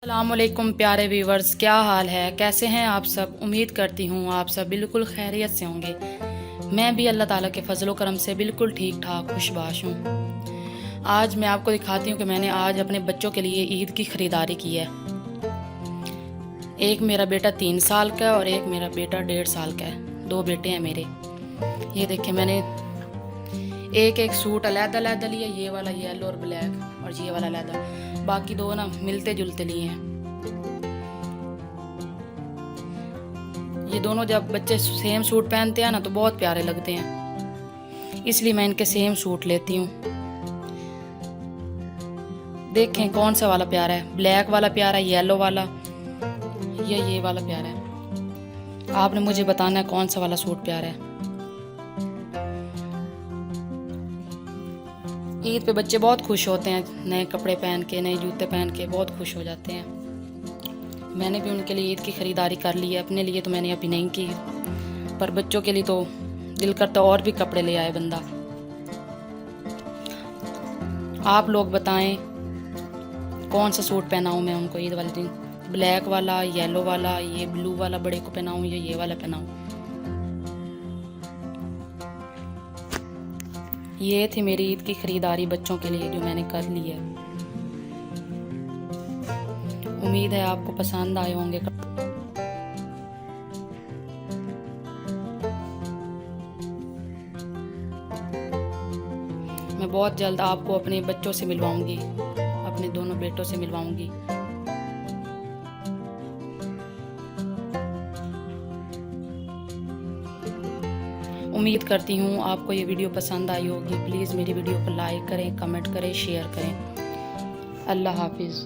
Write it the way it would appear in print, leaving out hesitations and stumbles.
अस्सलामुअलैकुम प्यारे व्यूवर्स, क्या हाल है, कैसे हैं आप सब। उम्मीद करती हूँ आप सब बिल्कुल खैरियत से होंगे। मैं भी अल्लाह ताला के फजलो करम से बिल्कुल ठीक ठाक खुशबाश हूँ। आज मैं आपको दिखाती हूँ कि मैंने आज अपने बच्चों के लिए ईद की ख़रीदारी की है। एक मेरा बेटा 3 साल का है और एक मेरा बेटा 1.5 साल का है। 2 बेटे हैं मेरे। ये देखिए, मैंने एक एक सूट अलहदा अलहदा लिया, ये वाला येलो और ब्लैक और ये वाला अलहदा, बाकी दो ना मिलते जुलते लिए हैं। ये दोनों जब बच्चे सेम सूट पहनते हैं ना तो बहुत प्यारे लगते हैं, इसलिए मैं इनके सेम सूट लेती हूँ। देखें कौन सा वाला प्यारा है, ब्लैक वाला प्यारा है, येलो वाला, ये वाला प्यारा है। आपने मुझे बताना है कौन सा वाला सूट प्यारा है। ईद पे बच्चे बहुत खुश होते हैं, नए कपड़े पहन के, नए जूते पहन के बहुत खुश हो जाते हैं। मैंने भी उनके लिए ईद की ख़रीदारी कर ली है। अपने लिए तो मैंने अभी नहीं की, पर बच्चों के लिए तो दिल करता और भी कपड़े ले आए बंदा। आप लोग बताएं कौन सा सूट पहनाऊँ मैं उनको ईद वाले दिन, ब्लैक वाला, येलो वाला, ये ब्लू वाला बड़े को पहनाऊँ या ये वाला पहनाऊँ। ये थी मेरी ईद की ख़रीदारी बच्चों के लिए जो मैंने कर ली है। उम्मीद है आपको पसंद आए होंगे। मैं बहुत जल्द आपको अपने बच्चों से मिलवाऊंगी, अपने दोनों बेटों से मिलवाऊंगी। उम्मीद करती हूँ आपको ये वीडियो पसंद आई होगी। प्लीज़ मेरी वीडियो को लाइक करें, कमेंट करें, शेयर करें। अल्लाह हाफिज़।